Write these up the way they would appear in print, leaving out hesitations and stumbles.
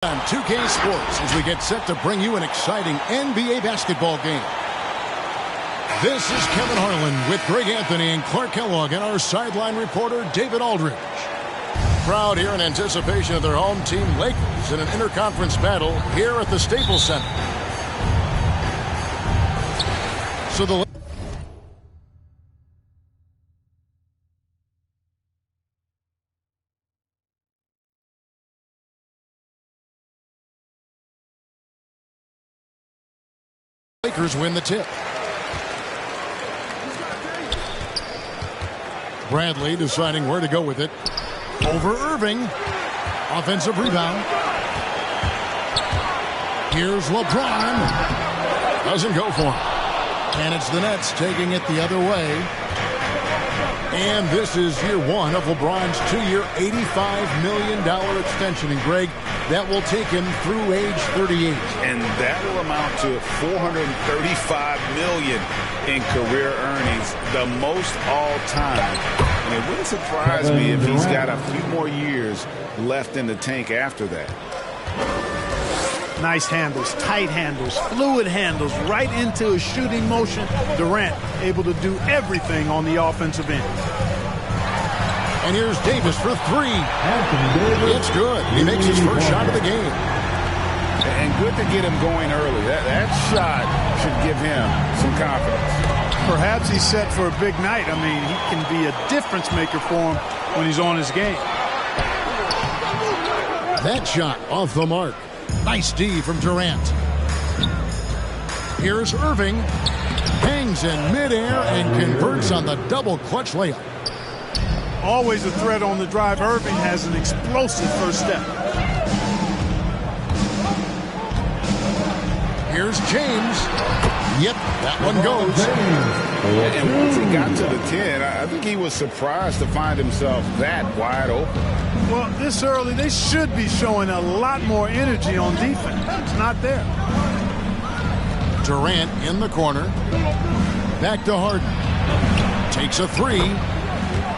On 2K Sports as we get set to bring you an exciting NBA basketball game. This is Kevin Harlan with Greg Anthony and Clark Kellogg and our sideline reporter David Aldridge. Crowd here in anticipation of their home team Lakers in an interconference battle here at the Staples Center. So the Lakers win the tip. Bradley deciding where to go with it. Over Irving. Offensive rebound. Here's LeBron. Doesn't go for him. And it's the Nets taking it the other way. And this is year one of LeBron's two-year, $85 million extension. And Greg, that will take him through age 38. And that will amount to $435 million in career earnings, the most all time. And it wouldn't surprise me if he's got a few more years left in the tank after that. Nice handles, tight handles, fluid handles, right into a shooting motion. Durant able to do everything on the offensive end. And here's Davis for three. It's good. He makes his first shot of the game. And good to get him going early. That shot should give him some confidence. Perhaps he's set for a big night. I mean, he can be a difference maker for him when he's on his game. That shot off the mark. Nice D from Durant. Here's Irving. Hangs in midair and converts on the double clutch layup. Always a threat on the drive. Irving has an explosive first step. Here's James. Yep, that one goes. And once he got to the 10, I think he was surprised to find himself that wide open. Well, this early, they should be showing a lot more energy on defense. It's not there. Durant in the corner. Back to Harden. Takes a three.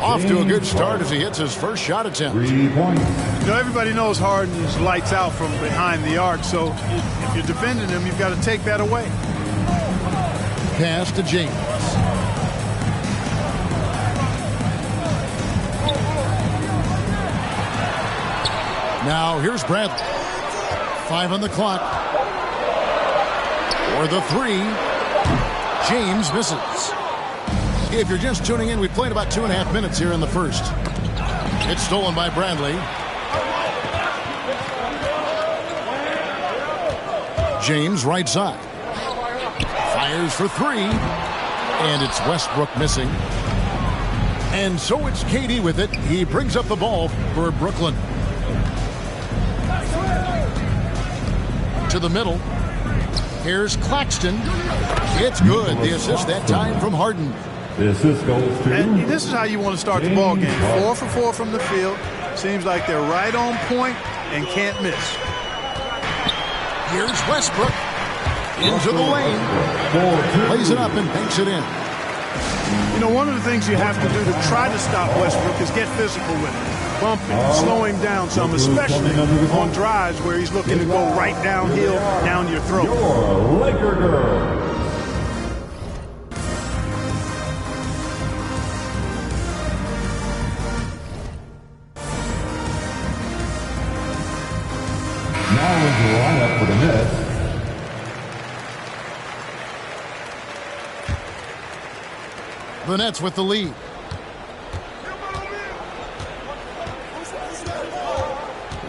Off to a good start as he hits his first shot attempt. You know, everybody knows Harden is lights out from behind the arc, so if you're defending him, you've got to take that away. Pass to James. Now here's Bradley. 5 on the clock. For the three. James misses. If you're just tuning in, we played about 2.5 minutes here in the first. It's stolen by Bradley. James right side. Fires for three. And it's Westbrook missing. And so it's KD with it. He brings up the ball for Brooklyn. To the middle. Here's Claxton. It's good. The assist that time from Harden. The assist goes to... And this is how you want to start the ball game. 4 for 4 from the field. Seems like they're right on point and can't miss. Here's Westbrook. Into the lane. Plays it up and banks it in. You know, one of the things you have to do to try to stop Westbrook is get physical with him. Bump him, slow him down some, especially on drives where he's looking to go right downhill, down your throat. Your Laker girl. Now in the lineup for the Nets. The Nets with the lead.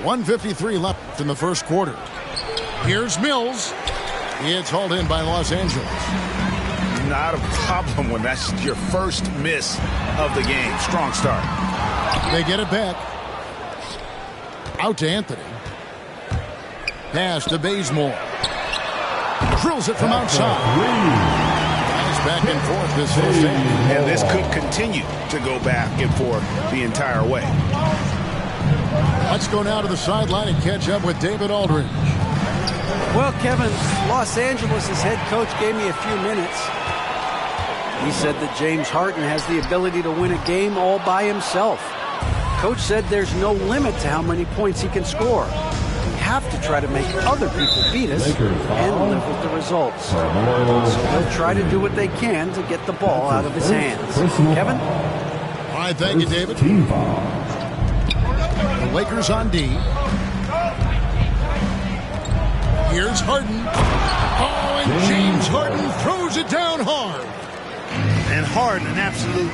.153 left in the first quarter. Here's Mills. It's hauled in by Los Angeles. Not a problem when that's your first miss of the game. Strong start. They get it back. Out to Anthony. Pass to Bazemore. Drills it from outside. Back and forth this first half. And this could continue to go back and forth the entire way. Let's go now to the sideline and catch up with David Aldridge. Well, Kevin, Los Angeles' head coach gave me a few minutes. He said that James Harden has the ability to win a game all by himself. Coach said there's no limit to how many points he can score. He have to try to make other people beat us and live with the results. So they'll try to do what they can to get the ball out of his hands. Kevin? All right, thank you, David. Team foul. The Lakers on D. Here's Harden. Oh, and James Harden throws it down hard. And Harden, an absolutely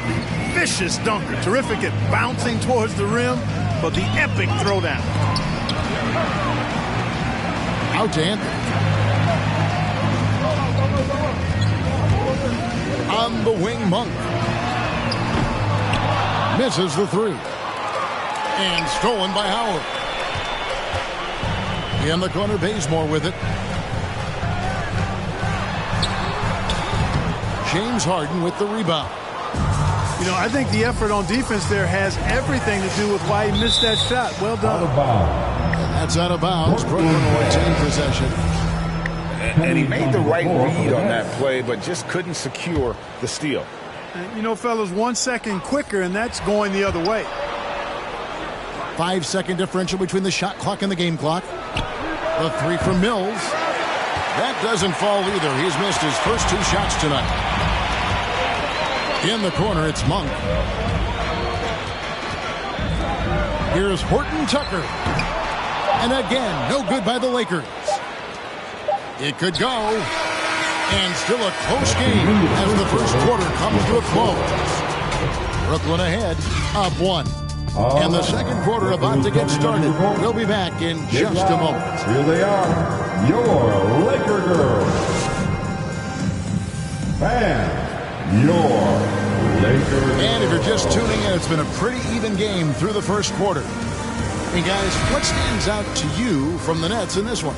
vicious dunker. Terrific at bouncing towards the rim, but the epic throwdown. Out to Anthony. On the wing, Monk. Misses the three. And stolen by Howard. In the corner, Bazemore with it. James Harden with the rebound. You know, I think the effort on defense there has everything to do with why he missed that shot. Well done. That's out of bounds. Brooklyn will retain possession. And he made the right read on that play, but just couldn't secure the steal. And, you know, fellas, 1 second quicker, and that's going the other way. 5-second differential between the shot clock and the game clock. The three from Mills. That doesn't fall either. He's missed his first two shots tonight. In the corner, it's Monk. Here's Horton Tucker. And again, no good by the Lakers. It could go. And still a close game as the first quarter comes to a close. Brooklyn ahead, up one. And the second quarter about to get started. We'll be back in just a moment. Here they are, your Laker girls. And your Laker girls. And if you're just tuning in, it's been a pretty even game through the first quarter. Hey guys, what stands out to you from the Nets in this one?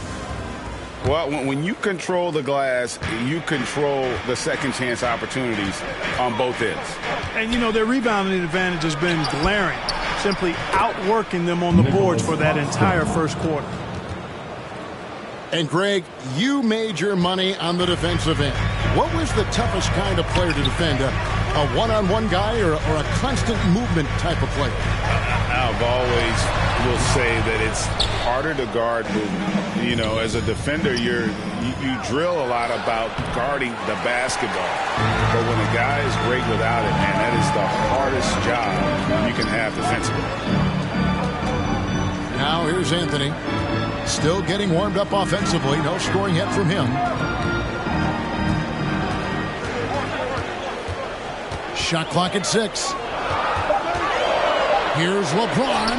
Well, when you control the glass, you control the second chance opportunities on both ends. And, you know, their rebounding advantage has been glaring, simply outworking them on the boards for that entire first quarter. And, Greg, you made your money on the defensive end. What was the toughest kind of player to defend? A one-on-one guy or a constant movement type of player? I've always will say that it's harder to guard movement. You know, as a defender, you drill a lot about guarding the basketball. But when a guy is great without it, man, that is the hardest job you can have defensively. Now here's Anthony. Still getting warmed up offensively. No scoring yet from him. Shot clock at 6. Here's LeBron.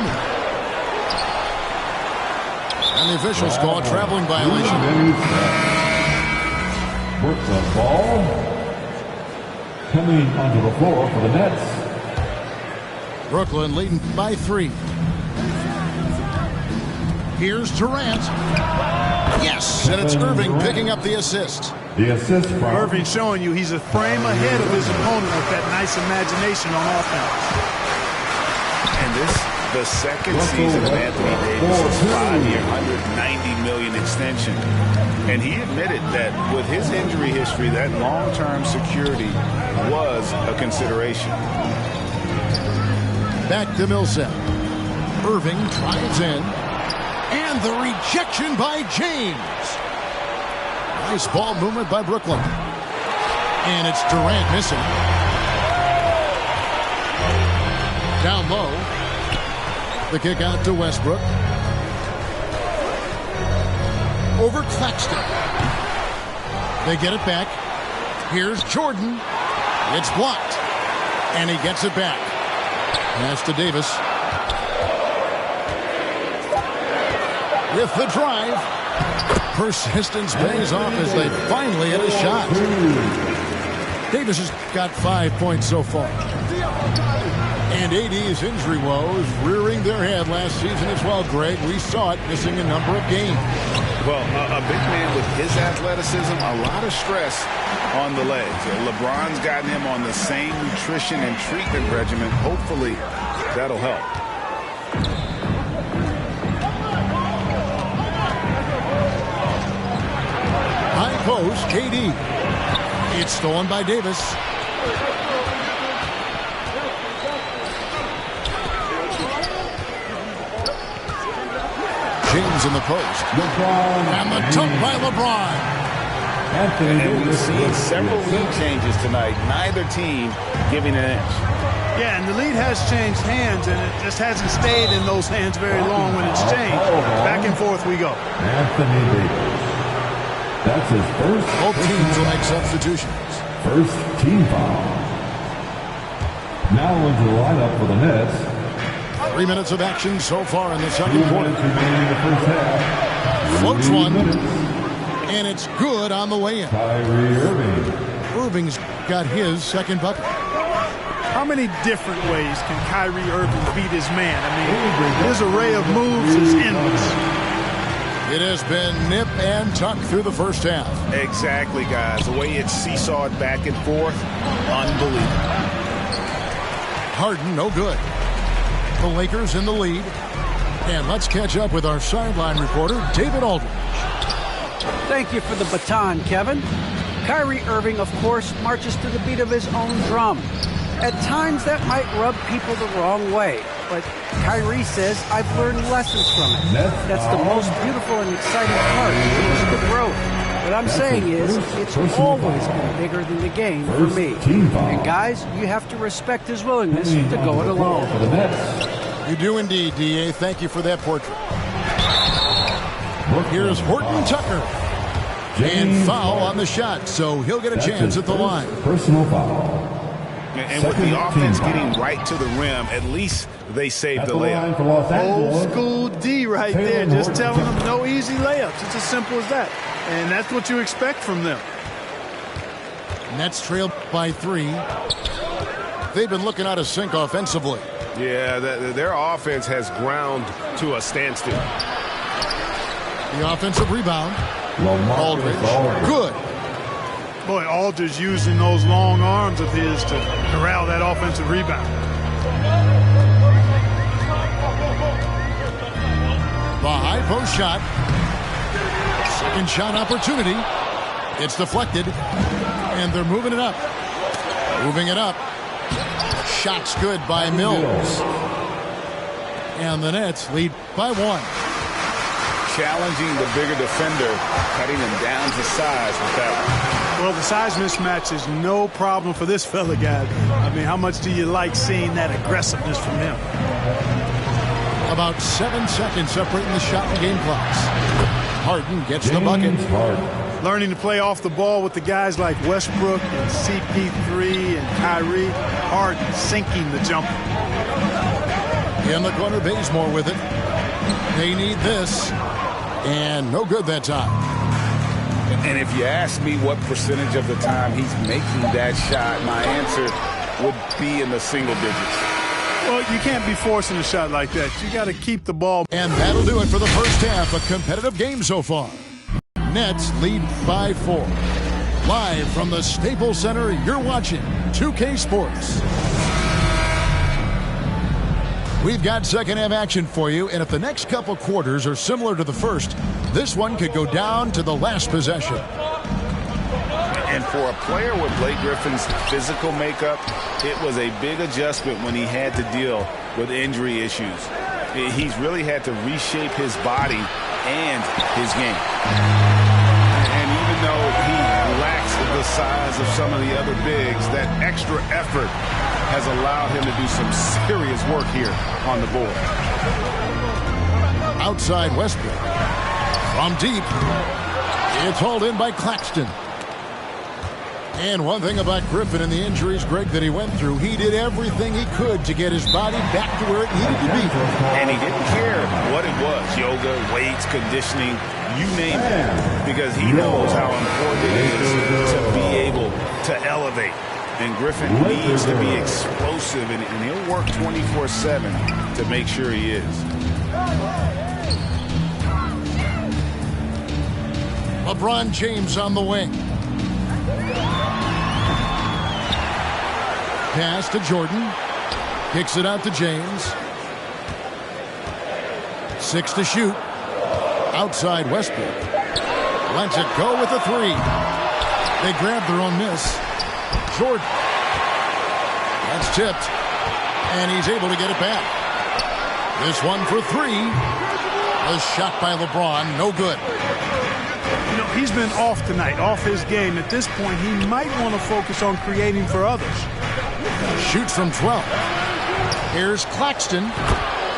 And the officials call a traveling violation. Brooklyn ball. Coming onto the floor for the Nets. Brooklyn leading by 3. Here's Durant. Yes, and it's Irving picking up the assist. The assist from Irving showing you he's a frame ahead of his opponent with that nice imagination on offense. And the second season of Anthony Davis' 5-year, $190 million extension. And he admitted that with his injury history, that long-term security was a consideration. Back to Millsap. Irving drives in. And the rejection by James. Nice ball movement by Brooklyn. And it's Durant missing. Down low. The kick out to Westbrook. Over Claxton. They get it back. Here's Jordan. It's blocked. And he gets it back. Pass to Davis. With the drive. Persistence pays off as they finally hit a shot. Davis has got 5 points so far. And AD's injury woes rearing their head last season as well, Greg. We saw it missing a number of games. Well, a big man with his athleticism, a lot of stress on the legs. LeBron's gotten him on the same nutrition and treatment regimen. Hopefully, that'll help. High post, KD. It's stolen by Davis. James in the post. And the dunk by LeBron. And we've seen several lead changes tonight. Neither team giving an inch. Yeah, and the lead has changed hands, and it just hasn't stayed in those hands very long when it's changed. Back and forth we go. Anthony Davis. That's his first. Both teams will make substitutions. First team foul. Now into the lineup for the Nets. 3 minutes of action so far in the second quarter. Remaining in the first half. Floats one. And it's good on the way in. Kyrie Irving. Irving's got his second bucket. How many different ways can Kyrie Irving beat his man? I mean, his array of moves is endless. It has been nip and tuck through the first half. Exactly, guys. The way it's seesawed back and forth, unbelievable. Harden, no good. The Lakers in the lead. And let's catch up with our sideline reporter, David Aldridge. Thank you for the baton, Kevin. Kyrie Irving, of course, marches to the beat of his own drum. At times, that might rub people the wrong way. But Kyrie says, I've learned lessons from it. That's the most beautiful and exciting part. It's the growth. What I'm saying is, it's always been bigger than the game for me. And guys, you have to respect his willingness to go it alone. You do indeed, D.A. Thank you for that portrait. Here's Horton Tucker. And foul on the shot, so he'll get a chance at the line. Personal foul. And with the offense getting right to the rim, at least they saved the layup. Old school D right there, just telling them no easy layups. It's as simple as that. And that's what you expect from them. Nets trail by 3. They've been looking out of sync offensively. Yeah, their offense has ground to a standstill. The offensive rebound. Aldridge. Good. Boy, Aldridge using those long arms of his to corral that offensive rebound. The high post shot. Second shot opportunity. It's deflected. And they're moving it up. Moving it up. Shot's good by Mills. And the Nets lead by 1. Challenging the bigger defender, cutting him down to size with that one. Well, the size mismatch is no problem for this fella, guys. I mean, how much do you like seeing that aggressiveness from him? About 7 seconds separating the shot and game clocks. Harden gets the bucket. Learning to play off the ball with the guys like Westbrook and CP3 and Kyrie. Harden sinking the jumper. In the corner, Bazemore with it. They need this. And no good that time. And if you ask me what percentage of the time he's making that shot, my answer would be in the single digits. Well, you can't be forcing a shot like that. You got to keep the ball. And that'll do it for the first half. A competitive game so far. Nets lead by 4. Live from the Staples Center, you're watching 2K Sports. We've got second half action for you, and if the next couple quarters are similar to the first, this one could go down to the last possession. And for a player with Blake Griffin's physical makeup, it was a big adjustment when he had to deal with injury issues. He's really had to reshape his body and his game. And even though he lacks the size of some of the other bigs, that extra effort has allowed him to do some serious work here on the board. Outside Westbrook. From deep. It's hauled in by Claxton. And one thing about Griffin and the injuries, Greg, that he went through, he did everything he could to get his body back to where it needed to be. And he didn't care what it was, yoga, weights, conditioning, you name it, because he knows how important it is to be able to elevate. And Griffin needs to be explosive, and he'll work 24/7 to make sure he is. LeBron James on the wing. Pass to Jordan. Kicks it out to James. 6 to shoot. Outside Westbrook. Lets it go with a 3. They grab their own miss. Jordan. That's tipped. And he's able to get it back. This one for 3. A shot by LeBron, no good. You know, he's been off tonight, off his game. At this point, he might want to focus on creating for others. Shoots from 12. Here's Claxton.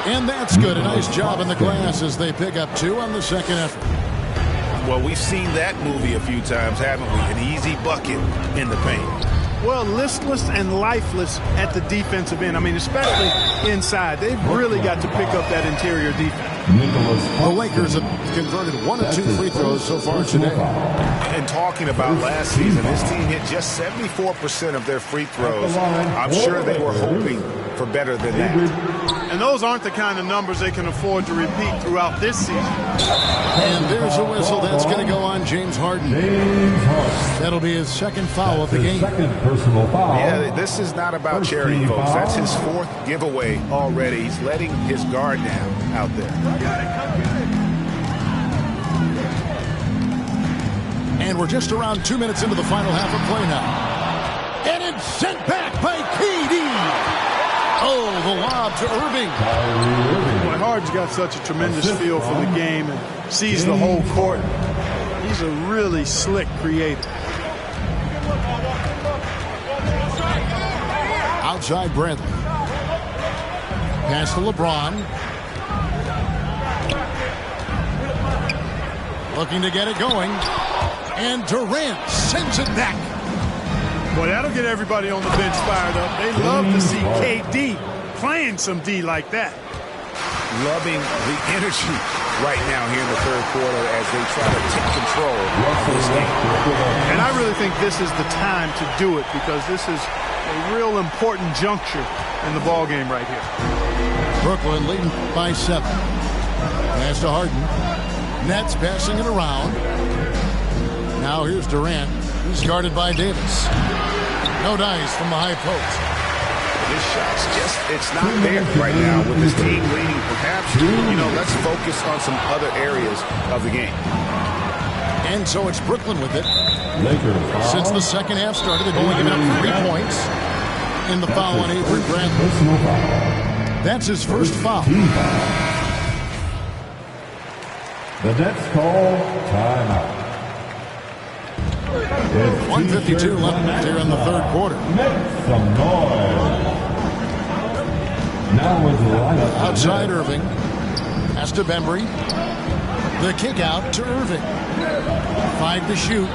And that's good. A nice job in the glass as they pick up 2 on the second effort. Well, we've seen that movie a few times, haven't we? An easy bucket in the paint. Well, listless and lifeless at the defensive end. I mean, especially inside. They've really got to pick up that interior defense. The Lakers have converted 1 of 2 free throws so far today. And talking about last season, this team hit just 74% of their free throws. I'm sure they were hoping for better than that. And those aren't the kind of numbers they can afford to repeat throughout this season. And there's a whistle that's going to go on James Harden. That'll be his second foul of the game. Second personal foul. Yeah, this is not about charity, folks. That's his 4th giveaway already. He's letting his guard down out there. And we're just around 2 minutes into the final half of play now. And it's sent back by KD. Oh, the lob to Irving. Boy, Harden's got such a tremendous feel for the game and sees the whole court. He's a really slick creator. Outside Bradley. Pass to LeBron. Looking to get it going. And Durant sends it back. Boy, that'll get everybody on the bench fired up. They love to see KD playing some D like that. Loving the energy right now here in the third quarter as they try to take control of this game. And I really think this is the time to do it because this is a real important juncture in the ball game right here. Brooklyn leading by 7. Pass to Harden. Nets passing it around. Now here's Durant. He's guarded by Davis. No dice from the high post. This shot's just, it's not there right now with this team leading. Perhaps, let's focus on some other areas of the game. And so it's Brooklyn with it. Since the second half started, they've only given up 3 points in the foul on Avery Bradley. That's his first foul. The Nets call timeout. 1:52 left here in the third quarter. Make some noise. Now with the lineup. Outside Irving. Pass to Bembry. The kick out to Irving. 5 to shoot.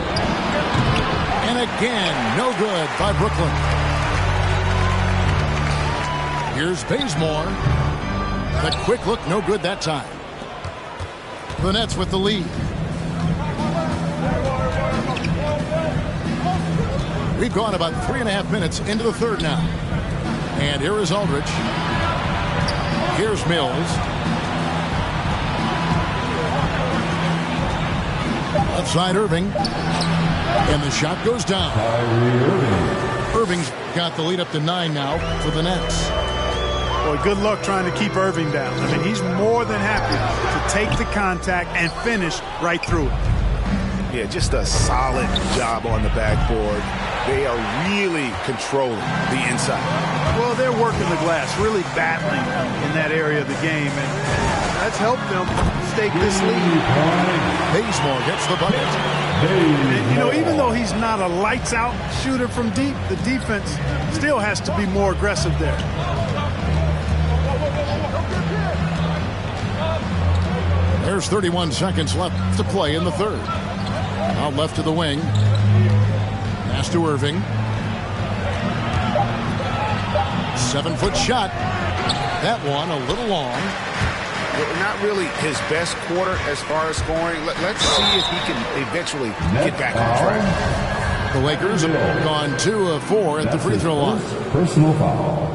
And again, no good by Brooklyn. Here's Bazemore. The quick look, no good that time. The Nets with the lead. We've gone about 3.5 minutes into the third now. And here is Aldridge. Here's Mills. Left side Irving. And the shot goes down. Irving's got the lead up to 9 now for the Nets. Boy, good luck trying to keep Irving down. I mean, he's more than happy to take the contact and finish right through it. Yeah, just a solid job on the backboard. They are really controlling the inside. Well, they're working the glass, really battling in that area of the game, and that's helped them stake this lead. Bazemore gets the bucket. And, even though he's not a lights-out shooter from deep, the defense still has to be more aggressive there. There's 31 seconds left to play in the third. Out left to the wing. Pass to Irving. 7-foot shot. That one a little long. Not really his best quarter as far as scoring. Let's see if he can eventually get back on track. The Lakers have gone 2 of 4 at the free throw line. Personal foul.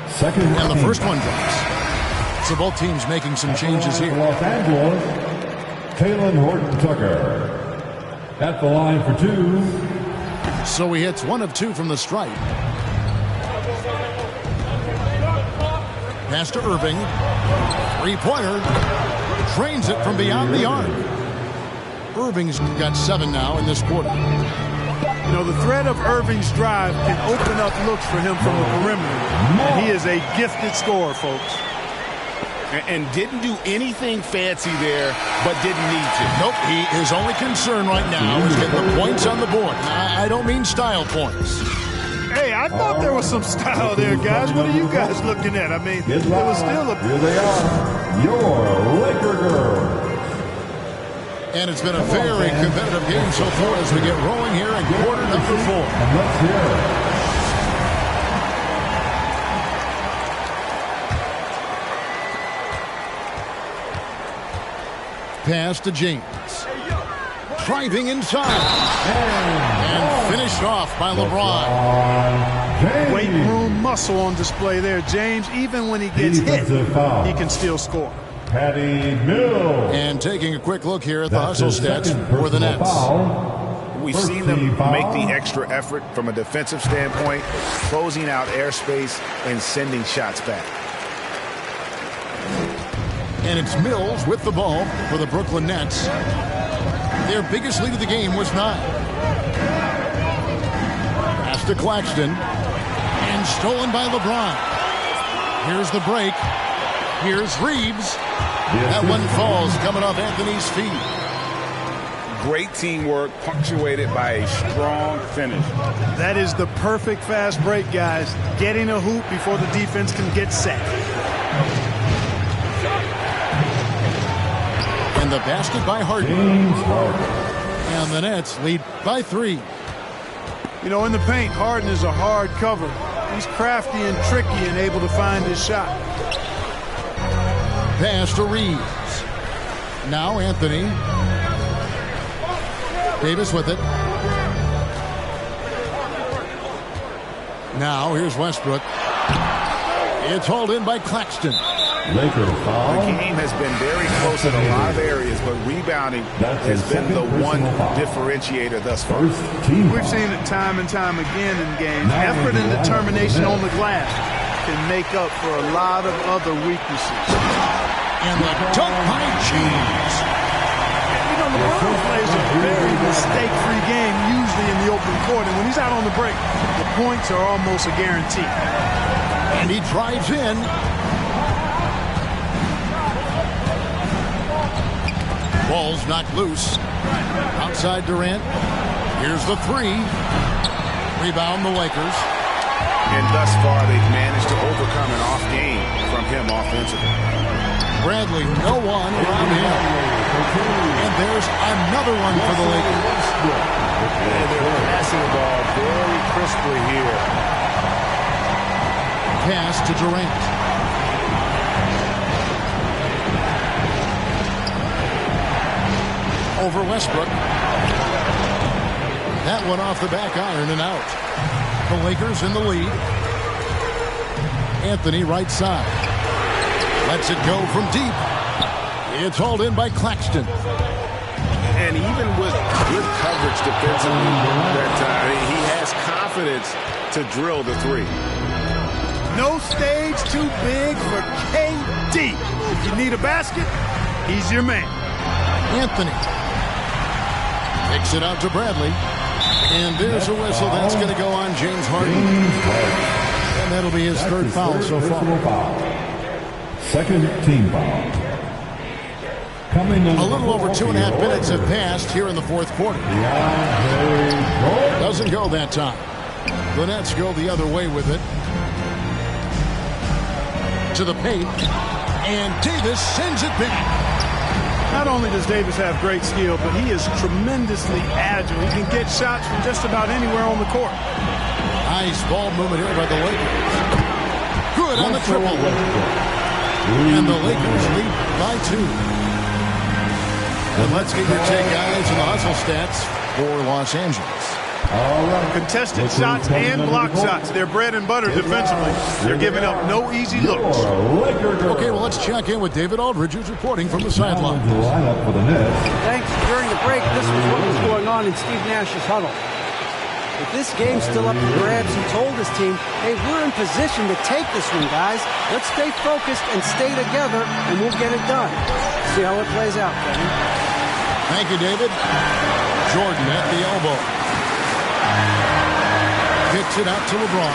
Second and the first one drops. So both teams making some changes here. Los Angeles, Talen Horton-Tucker at the line for 2. So he hits 1 of 2 from the stripe. Pass to Irving. 3-pointer. Trains it from beyond the arc. Irving's got 7 now in this quarter. The threat of Irving's drive can open up looks for him from the perimeter. And he is a gifted scorer, folks. And didn't do anything fancy there, but didn't need to. Nope, his only concern right now is getting the points on the board. I don't mean style points. Hey, I thought there was some style there, guys. What are you guys looking at? I mean, it was still a... Here they are, your Laker girls. And it's been a very competitive game so far as we get rolling here in quarter number 4. And let's hear it. Pass to James. Driving inside. And finished off by LeBron. Weight room muscle on display there, James. Even when he gets hit, he can still score. Patty Mills. And taking a quick look here at the hustle stats for the Nets. We've seen them make the extra effort from a defensive standpoint, closing out airspace and sending shots back. And it's Mills with the ball for the Brooklyn Nets. Their biggest lead of the game was 9. Pass to Claxton. And stolen by LeBron. Here's the break. Here's Reeves. That one falls coming off Anthony's feet. Great teamwork punctuated by a strong finish. That is the perfect fast break, guys. Getting a hoop before the defense can get set. And the basket by Harden. And the Nets lead by 3. You know, in the paint, Harden is a hard cover. He's crafty and tricky and able to find his shot. Pass to Reeves. Now Anthony. Davis with it. Now here's Westbrook. It's hauled in by Claxton. Laker foul. The game has been very close in a lot of areas, but rebounding has been the one differentiator thus far. We've seen it time and time again in games. Effort and determination on the glass can make up for a lot of other weaknesses. And the dunk by James. You know, LeBron plays a very mistake-free game, usually in the open court, and when he's out on the break, the points are almost a guarantee. And he drives in. Ball's knocked loose. Outside Durant. Here's the 3. Rebound the Lakers. And thus far, they've managed to overcome an off game from him offensively. Bradley, no one around him. And there's another one for the Lakers. And they're passing the ball very crisply here. Pass to Durant. Over Westbrook. That one off the back iron and out. The Lakers in the lead. Anthony right side. Lets it go from deep. It's hauled in by Claxton. And even with good coverage defensively that time, he has confidence to drill the 3. No stage too big for KD. If you need a basket, he's your man. Anthony kicks it out to Bradley. And there's a whistle. That's going to go on James Harden. And that'll be his third foul so far. Second team foul. A little over 2.5 minutes have passed here in the fourth quarter. Doesn't go that time. The Nets go the other way with it. To the paint. And Davis sends it back. Not only does Davis have great skill, but he is tremendously agile. He can get shots from just about anywhere on the court. Nice ball movement here by the Lakers. Good on the triple. And the Lakers lead by 2. And let's get your take, guys, on the hustle stats for Los Angeles. All right. Contested shots and block shots. They're bread and butter defensively. They're giving up no easy looks. Okay, well, let's check in with David Aldridge, who's reporting from the sideline. Thanks. During the break, this was what was going on in Steve Nash's huddle. With this game still up for grabs, he told his team, hey, we're in position to take this one, guys. Let's stay focused and stay together, and we'll get it done. See how it plays out, Kevin. Thank you, David. Jordan at the elbow. Kicks it out to LeBron.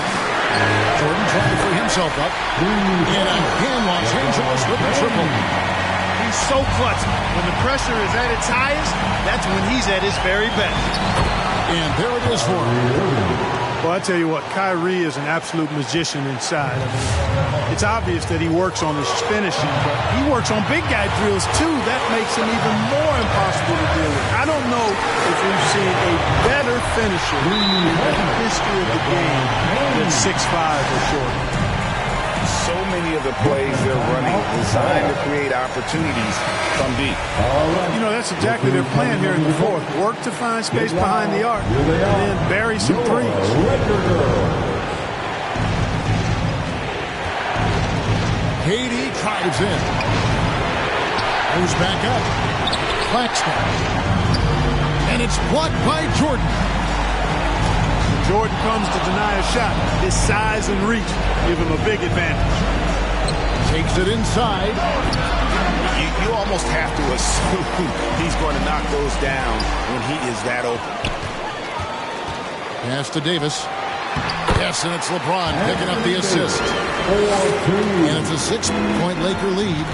Jordan trying to free himself up. And again, Los Angeles with the triple. He's so clutch. When the pressure is at its highest, that's when he's at his very best. And there it is for him. Well, I tell you what, Kyrie is an absolute magician inside. I mean, it's obvious that he works on his finishing, but he works on big guy drills too. That makes him even more impossible to deal with. I don't know if we've seen a better finisher in the history of the game than 6'5" or shorter. So many of the plays they're running designed to create opportunities from deep. You know, that's exactly their plan here in the fourth. Work to find space behind the arc and then bury some threes. KD drives in. Goes back up. Claxton. And it's blocked by Jordan. Jordan comes to deny a shot. His size and reach give him a big advantage. Takes it inside. You almost have to assume he's going to knock those down when he is that open. Pass to Davis. Yes, and it's LeBron picking up the assist. And it's a 6-point Laker lead.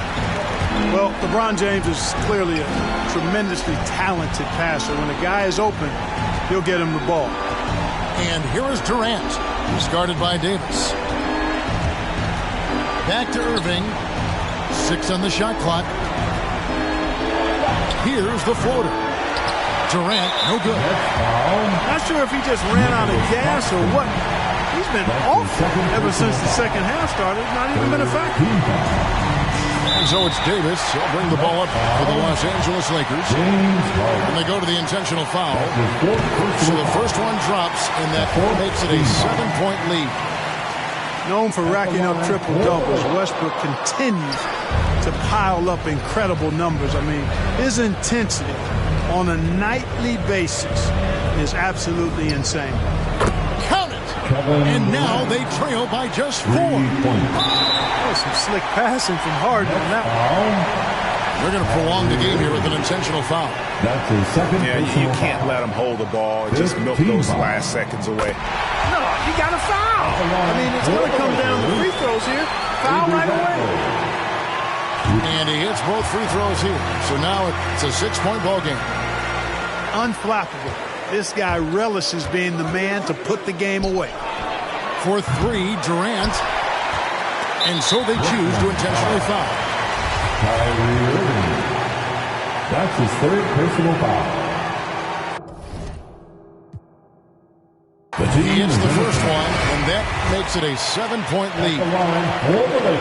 Well, LeBron James is clearly a tremendously talented passer. When a guy is open, he'll get him the ball. And here is Durant. He's guarded by Davis. Back to Irving. 6 on the shot clock. Here's the floater. Durant, no good. Not sure if he just ran out of gas or what. He's been awful ever since the second half started. Not even been a factor. And so it's Davis. He'll bring the ball up for the Los Angeles Lakers. And they go to the intentional foul. So the first one drops, and that makes it a 7-point lead. Known for racking up triple-doubles, Westbrook continues to pile up incredible numbers. I mean, his intensity on a nightly basis is absolutely insane. Count it! And now they trail by just 4. Oh, some slick passing from Harden on that one. They're going to prolong the game here with an intentional foul. That's a second. Yeah, you can't let him hold the ball and just milk those last seconds away. No, he got a foul. I mean, it's going to come down to free throws here. Foul right away. And he hits both free throws here. So now it's a 6-point ball game. Unflappable. This guy relishes being the man to put the game away. For 3, Durant. And so they choose to intentionally foul. Kyrie Irving. That's his third personal foul. He hits the first one, and that makes it a 7-point lead.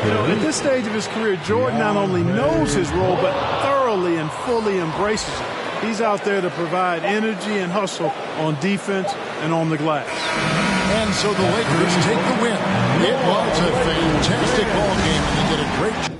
You know, at this stage of his career, Jordan not only knows his role, but thoroughly and fully embraces it. He's out there to provide energy and hustle on defense and on the glass. And so the Lakers take the win. It was a fantastic ball game, and they did a great job.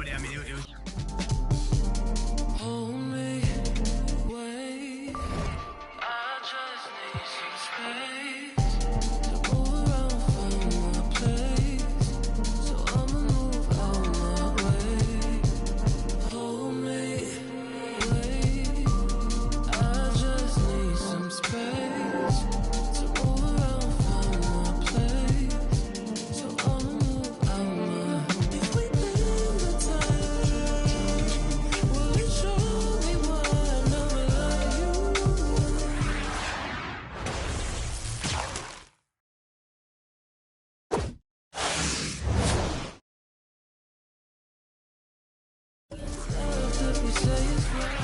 but I mean, it was. Hold me, wait. I just need some space to move around from my place. So I'ma move out my way. Hold me, wait. I just need some space to move around from my place. So I'ma move out my. If we live the time, will it show me why I never love you? After we say it's right.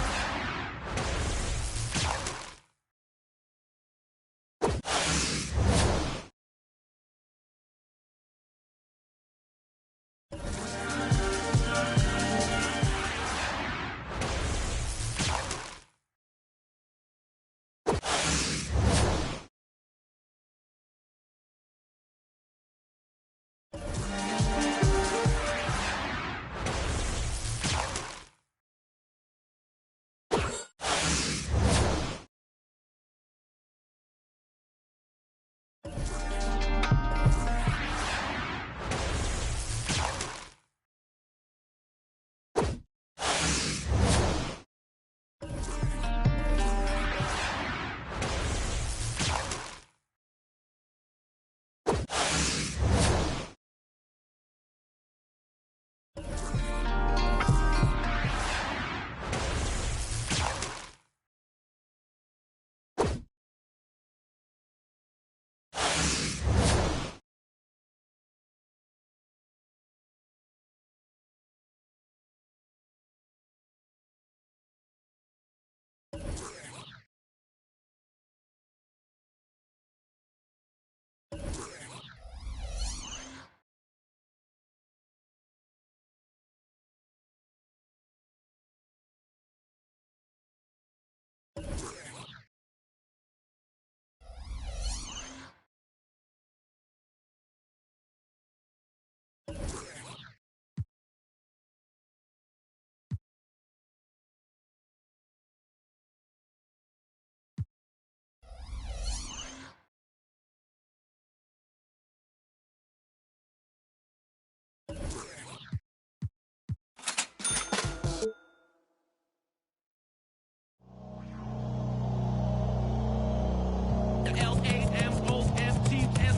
L-A-M-O-S-T-S.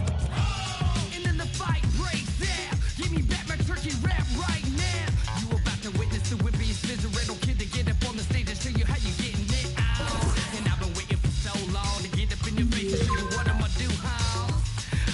And then the fight breaks out. Give me back my turkey rap right now. You about to witness the whippiest visceral kid to get up on the stage and show you how you getting it out. And I've been waiting for so long to get up in your face and show you what I'ma do, huh?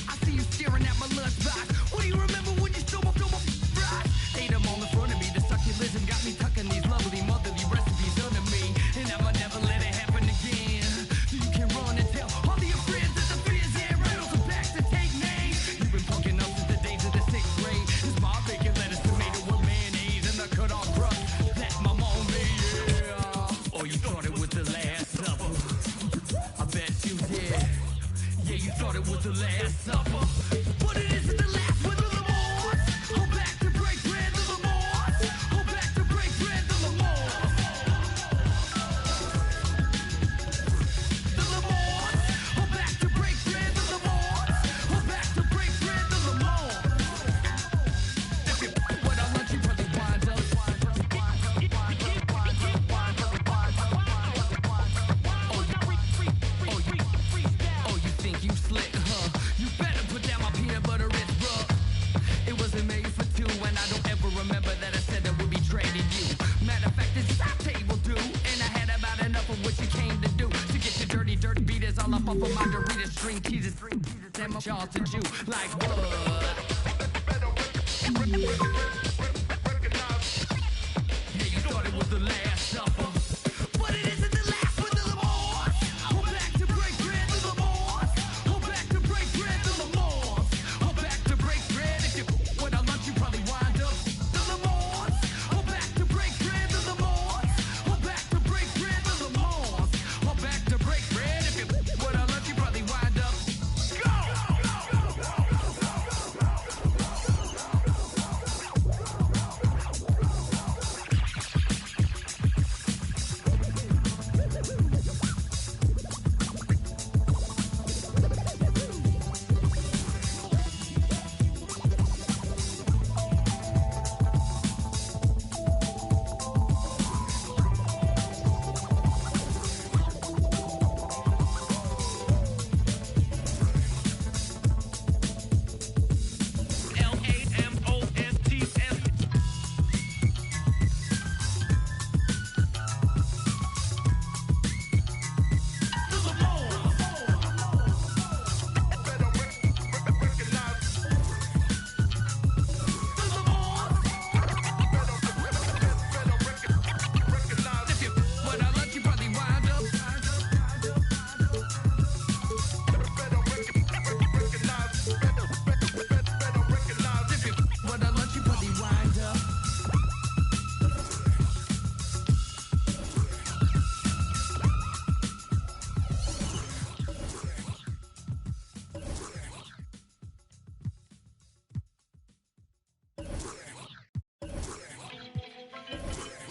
I see you staring at my lunchbox. What do you remember when you stole my fries? Ate them all in front of me. The succulism got me tucking these lovely motherly recipes under me. And I'ma never let it happen again. So you can run and tell all of your friends that the fears and rattles are back to take names. You've been punking up since the days of the 6th grade. It's my bacon, lettuce, tomato with mayonnaise, and the cut off crust that my mom made, yeah. Or you thought it was the last supper. I bet you did. Yeah, you thought it was the last supper. But it isn't the last with the Lamars. Hold back to break bread, the Lamars. Hold back to break bread, the Lamars. The Lamars. Hold back to break bread, the Lamars. Hold back to break bread, the Lamars. If you what I lunch, you probably wind up. Oh, you think you slick, huh? You better put down my peanut butter wrist, bruh. It wasn't made for two, and I don't ever remember that I said I would be trading you. Matter of fact, this is our table, dude. And I had about enough of what you came to do. To get your dirty dirt beaters all up off of my Doritos, string teasers, and my jaws to Jew. Like what? Yeah, you thought it was the last supper. But it isn't the last with the Lamars. Hold back to break bread, the Lamars. Hold back to break bread, the Lamars. Hold back to break bread. If you what I lunch, you probably wind up. The Lamars. Hold back to break bread, the Lamars. Hold back to break bread, the Lamars. Hold back to break bread. If you what I lunch, you probably wind up. Go!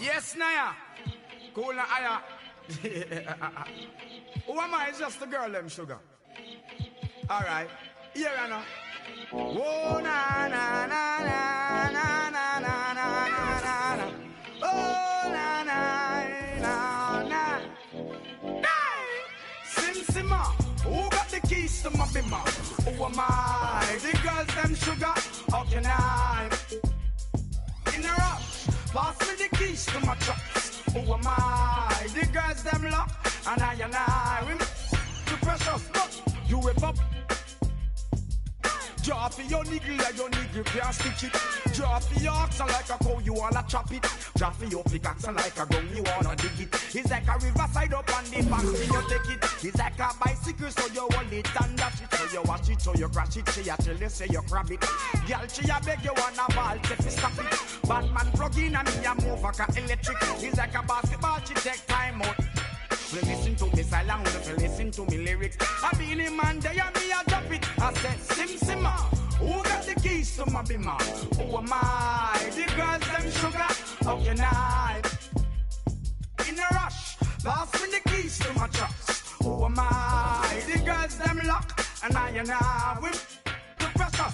Yes, Naya. Cool na aya. Who am I? It's just the girl, them sugar. Alright. Here I know. Oh, na na na na na na na na na na. Oh, na na na na. Hey! Sim Simma. Who got the keys to my bimmer? Who am I? The girls, them sugar. How can I? In a rush. Pass me the keys to my trucks. Who am I? The girls, them lock. And I. We the precious, but you whip up. Draw for your niggle like your niggle can't stick it. Draw for your oxen like a cow, you wanna chop it. Draw for your pickaxe like a gun, you wanna dig it. It's like a riverside up on the bank, you take it. It's like a bicycle, so you hold it and dash it. So you wash it, so you crash it. She a tell you, say you grab it. Girl, she a beg you wanna ball, take it, stop it. Batman plug in and me a move like a electric. It's like a basketball, she take time out. Well, listen to me silent, well, listen to me lyrics. I be the man there and me a drop it. I said, Sim Simma, who got the keys to my bimmer? Who am I? The girls, them sugar, how can I? In a rush, pass me the keys to my trucks. Who am I? The girls, them lock, and I whip the pressure.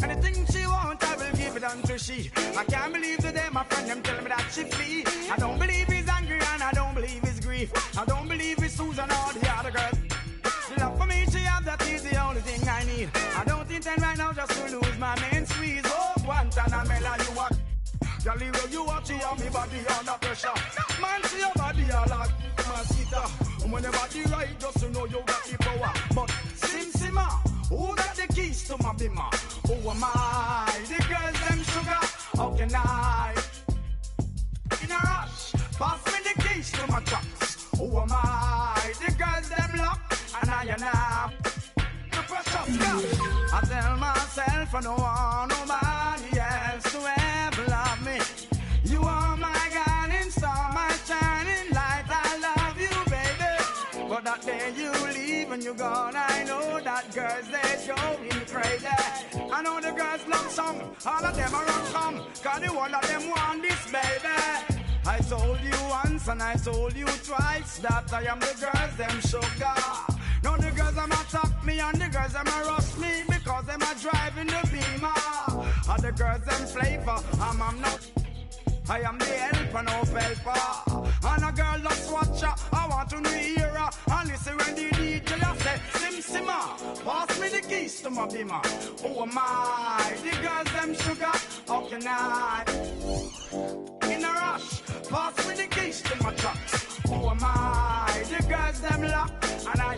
Anything she want, I will give it unto she. I can't believe today my friend them tell me that she flee. I don't believe he's angry and I don't believe his grief. I don't believe it's Susan or the other girls. Love for me, she have that is the only thing I need. I don't intend right now just to lose my main squeeze. Oh, Guantanamela, you what? Jolly well, you watch it on me body under pressure. Man, see your body all like mosquito. When your body right, just to know you got the power. But Sim Simma, who got the keys to my bimmer? Who am I? The girls, them sugar, how can I? In a rush, pass me the keys to my trucks. Who am I? The girls, them lock, and I. The precious girl. I tell myself I don't want nobody else to ever love me. You are my guiding star, my shining light. I love you, baby. But that day you leave and you're gone, I know that girls, they going crazy. I know the girls love song, all of them are wrong come, cause the one of them want this, baby. I told you once and I told you twice that I am the girls, them sugar. Now the girls them attack me and the girls them rush me because them are driving the beamer. And the girls them flavor, I'm not. I am the helper, no helper. And a girl just watch her, I want to hear her. And listen when the DJ say, Sim Simma, pass me the keys to my bimmer. Who am I? The girls them sugar, how can I? In a rush, pass me the keys to my trucks. Who am I? The girls them lock, and I